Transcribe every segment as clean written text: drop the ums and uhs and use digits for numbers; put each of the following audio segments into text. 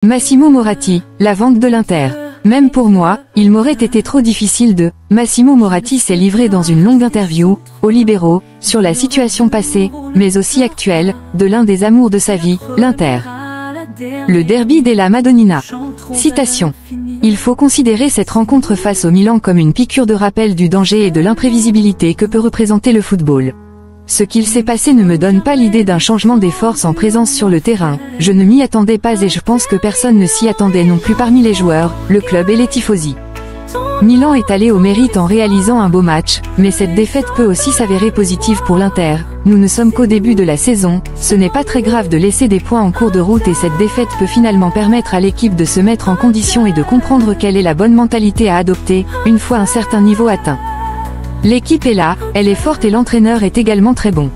Massimo Moratti, la vente de l'Inter. Même pour moi, il m'aurait été trop difficile de... Massimo Moratti s'est livré dans une longue interview, aux Libéraux, sur la situation passée, mais aussi actuelle, de l'un des amours de sa vie, l'Inter. Le derby della Madonnina. Citation. Il faut considérer cette rencontre face au Milan comme une piqûre de rappel du danger et de l'imprévisibilité que peut représenter le football. Ce qu'il s'est passé ne me donne pas l'idée d'un changement des forces en présence sur le terrain, je ne m'y attendais pas et je pense que personne ne s'y attendait non plus parmi les joueurs, le club et les tifosi. Milan est allé au mérite en réalisant un beau match, mais cette défaite peut aussi s'avérer positive pour l'Inter. Nous ne sommes qu'au début de la saison, ce n'est pas très grave de laisser des points en cours de route et cette défaite peut finalement permettre à l'équipe de se mettre en condition et de comprendre quelle est la bonne mentalité à adopter, une fois un certain niveau atteint. L'équipe est là, elle est forte et l'entraîneur est également très bon.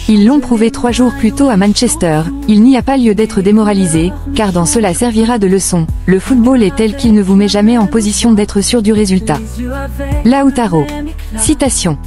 Ils l'ont prouvé 3 jours plus tôt à Manchester, il n'y a pas lieu d'être démoralisé, car dans cela servira de leçon. Le football est tel qu'il ne vous met jamais en position d'être sûr du résultat. Lautaro. Citation.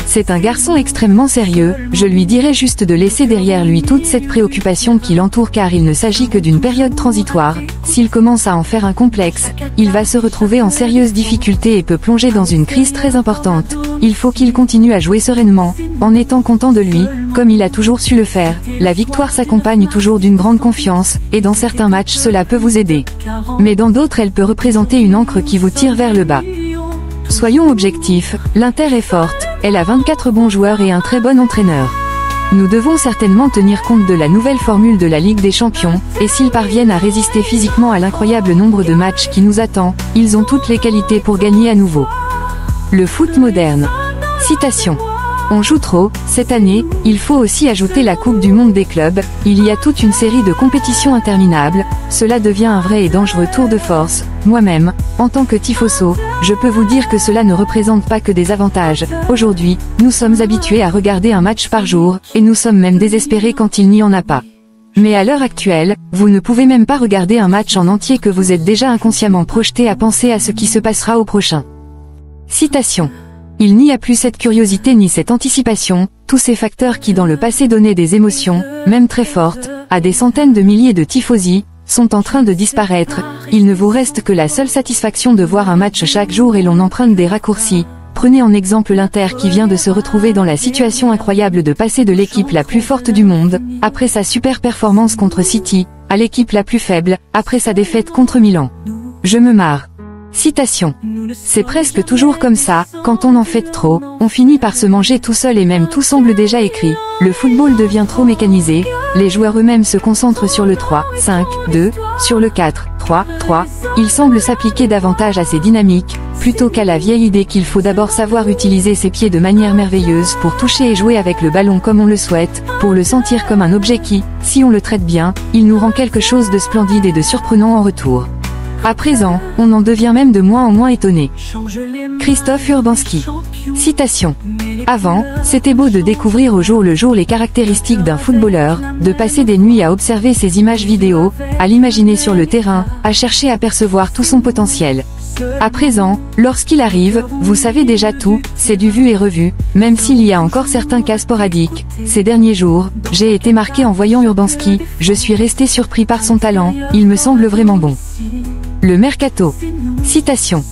C'est un garçon extrêmement sérieux, je lui dirais juste de laisser derrière lui toute cette préoccupation qui l'entoure car il ne s'agit que d'une période transitoire. S'il commence à en faire un complexe, il va se retrouver en sérieuse difficulté et peut plonger dans une crise très importante. Il faut qu'il continue à jouer sereinement, en étant content de lui, comme il a toujours su le faire. La victoire s'accompagne toujours d'une grande confiance, et dans certains matchs cela peut vous aider. Mais dans d'autres elle peut représenter une encre qui vous tire vers le bas. Soyons objectifs, l'Inter est forte, elle a 24 bons joueurs et un très bon entraîneur. Nous devons certainement tenir compte de la nouvelle formule de la Ligue des Champions, et s'ils parviennent à résister physiquement à l'incroyable nombre de matchs qui nous attend, ils ont toutes les qualités pour gagner à nouveau. Le foot moderne. Citation. On joue trop, cette année, il faut aussi ajouter la Coupe du Monde des clubs, il y a toute une série de compétitions interminables, cela devient un vrai et dangereux tour de force. Moi-même, en tant que tifoso, je peux vous dire que cela ne représente pas que des avantages. Aujourd'hui, nous sommes habitués à regarder un match par jour, et nous sommes même désespérés quand il n'y en a pas. Mais à l'heure actuelle, vous ne pouvez même pas regarder un match en entier que vous êtes déjà inconsciemment projeté à penser à ce qui se passera au prochain. Citation. Il n'y a plus cette curiosité ni cette anticipation, tous ces facteurs qui dans le passé donnaient des émotions, même très fortes, à des centaines de milliers de tifosi, sont en train de disparaître. Il ne vous reste que la seule satisfaction de voir un match chaque jour et l'on emprunte des raccourcis. Prenez en exemple l'Inter qui vient de se retrouver dans la situation incroyable de passer de l'équipe la plus forte du monde, après sa super performance contre City, à l'équipe la plus faible, après sa défaite contre Milan. Je me marre. Citation. C'est presque toujours comme ça, quand on en fait trop, on finit par se manger tout seul et même tout semble déjà écrit. Le football devient trop mécanisé, les joueurs eux-mêmes se concentrent sur le 3, 5, 2, sur le 4, 3, 3, ils semblent s'appliquer davantage à ces dynamiques, plutôt qu'à la vieille idée qu'il faut d'abord savoir utiliser ses pieds de manière merveilleuse pour toucher et jouer avec le ballon comme on le souhaite, pour le sentir comme un objet qui, si on le traite bien, il nous rend quelque chose de splendide et de surprenant en retour. À présent, on en devient même de moins en moins étonné. Christophe Urbanski. Citation. Avant, c'était beau de découvrir au jour le jour les caractéristiques d'un footballeur, de passer des nuits à observer ses images vidéo, à l'imaginer sur le terrain, à chercher à percevoir tout son potentiel. À présent, lorsqu'il arrive, vous savez déjà tout, c'est du vu et revu, même s'il y a encore certains cas sporadiques. Ces derniers jours, j'ai été marqué en voyant Urbanski, je suis resté surpris par son talent, il me semble vraiment bon. Le mercato. Citation.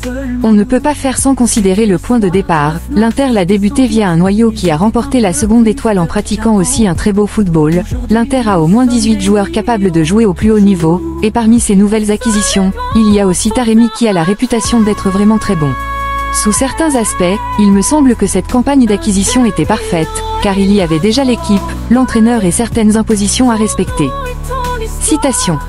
On ne peut pas faire sans considérer le point de départ. L'Inter l'a débuté via un noyau qui a remporté la seconde étoile en pratiquant aussi un très beau football. L'Inter a au moins 18 joueurs capables de jouer au plus haut niveau, et parmi ces nouvelles acquisitions, il y a aussi Taremi qui a la réputation d'être vraiment très bon. Sous certains aspects, il me semble que cette campagne d'acquisition était parfaite, car il y avait déjà l'équipe, l'entraîneur et certaines impositions à respecter. Citation.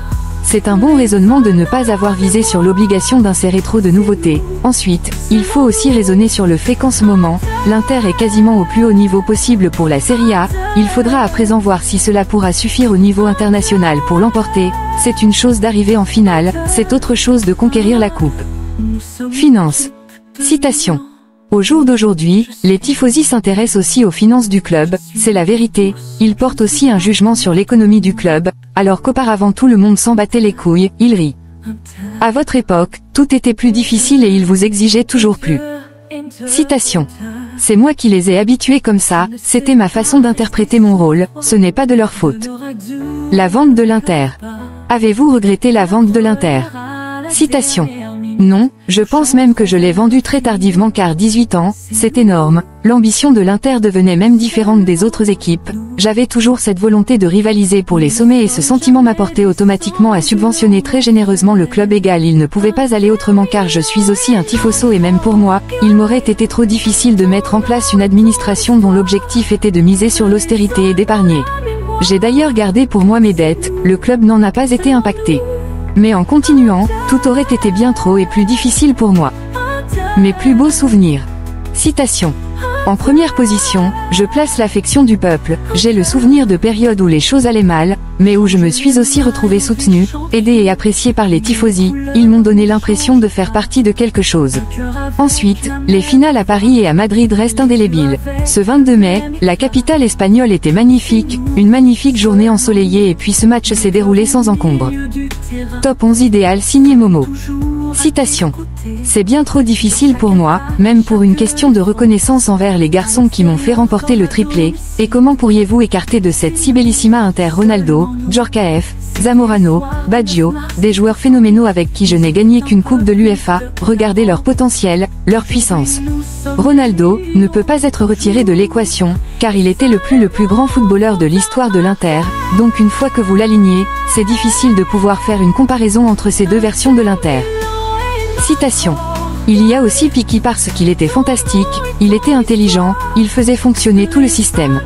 C'est un bon raisonnement de ne pas avoir visé sur l'obligation d'insérer trop de nouveautés. Ensuite, il faut aussi raisonner sur le fait qu'en ce moment, l'Inter est quasiment au plus haut niveau possible pour la Serie A, il faudra à présent voir si cela pourra suffire au niveau international pour l'emporter, c'est une chose d'arriver en finale, c'est autre chose de conquérir la coupe. Finance. Citation. Au jour d'aujourd'hui, les tifosi s'intéressent aussi aux finances du club, c'est la vérité, ils portent aussi un jugement sur l'économie du club, alors qu'auparavant tout le monde s'en battait les couilles, ils rient. À votre époque, tout était plus difficile et ils vous exigeaient toujours plus. Citation. C'est moi qui les ai habitués comme ça, c'était ma façon d'interpréter mon rôle, ce n'est pas de leur faute. La vente de l'Inter. Avez-vous regretté la vente de l'Inter? Citation. Non, je pense même que je l'ai vendu très tardivement car 18 ans, c'est énorme. L'ambition de l'Inter devenait même différente des autres équipes. J'avais toujours cette volonté de rivaliser pour les sommets et ce sentiment m'apportait automatiquement à subventionner très généreusement le club égal. Il ne pouvait pas aller autrement car je suis aussi un tifoso et même pour moi, il m'aurait été trop difficile de mettre en place une administration dont l'objectif était de miser sur l'austérité et d'épargner. J'ai d'ailleurs gardé pour moi mes dettes, le club n'en a pas été impacté. Mais en continuant, tout aurait été bien trop et plus difficile pour moi. Mes plus beaux souvenirs. Citation. En première position, je place l'affection du peuple. J'ai le souvenir de périodes où les choses allaient mal, mais où je me suis aussi retrouvé soutenu, aidé et apprécié par les tifosi. Ils m'ont donné l'impression de faire partie de quelque chose. Ensuite, les finales à Paris et à Madrid restent indélébiles. Ce 22 mai, la capitale espagnole était magnifique, une magnifique journée ensoleillée et puis ce match s'est déroulé sans encombre. Top 11 idéal signé Momo. Citation. C'est bien trop difficile pour moi, même pour une question de reconnaissance envers les garçons qui m'ont fait remporter le triplé, et comment pourriez-vous écarter de cette si bellissima Inter Ronaldo, Djorkaeff, Zamorano, Baggio, des joueurs phénoménaux avec qui je n'ai gagné qu'une coupe de l'UEFA, regardez leur potentiel, leur puissance. Ronaldo ne peut pas être retiré de l'équation, car il était le plus grand footballeur de l'histoire de l'Inter, donc une fois que vous l'alignez, c'est difficile de pouvoir faire une comparaison entre ces deux versions de l'Inter. Citation. Il y a aussi Piqué parce qu'il était fantastique, il était intelligent, il faisait fonctionner tout le système.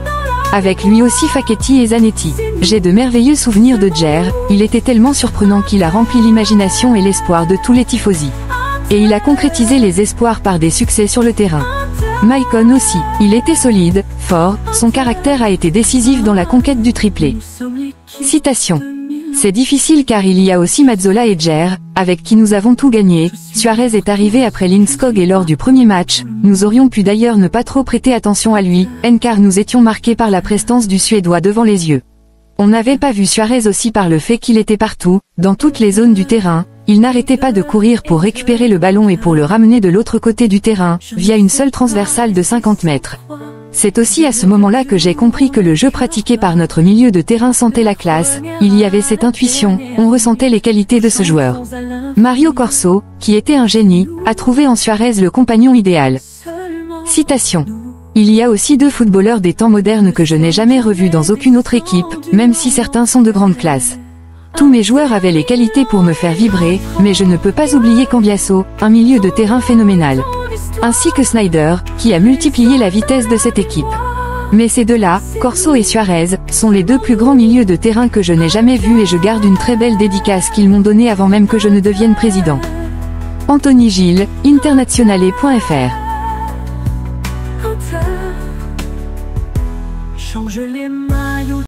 Avec lui aussi Facchetti et Zanetti. J'ai de merveilleux souvenirs de Djer, il était tellement surprenant qu'il a rempli l'imagination et l'espoir de tous les tifosi. Et il a concrétisé les espoirs par des succès sur le terrain. Maicon aussi, il était solide, fort, son caractère a été décisif dans la conquête du triplé. Citation. C'est difficile car il y a aussi Mazzola et Djer, avec qui nous avons tout gagné. Suarez est arrivé après Lindskog et lors du premier match, nous aurions pu d'ailleurs ne pas trop prêter attention à lui, car nous étions marqués par la prestance du Suédois devant les yeux. On n'avait pas vu Suarez aussi par le fait qu'il était partout, dans toutes les zones du terrain, il n'arrêtait pas de courir pour récupérer le ballon et pour le ramener de l'autre côté du terrain, via une seule transversale de 50 mètres. C'est aussi à ce moment-là que j'ai compris que le jeu pratiqué par notre milieu de terrain sentait la classe, il y avait cette intuition, on ressentait les qualités de ce joueur. Mario Corso, qui était un génie, a trouvé en Suarez le compagnon idéal. Citation. Il y a aussi deux footballeurs des temps modernes que je n'ai jamais revus dans aucune autre équipe, même si certains sont de grande classe. Tous mes joueurs avaient les qualités pour me faire vibrer, mais je ne peux pas oublier Cambiasso, un milieu de terrain phénoménal. Ainsi que Snyder, qui a multiplié la vitesse de cette équipe. Mais ces deux-là, Corso et Suarez, sont les deux plus grands milieux de terrain que je n'ai jamais vus et je garde une très belle dédicace qu'ils m'ont donnée avant même que je ne devienne président. Anthony Gilles, internationale.fr. Change les maillots.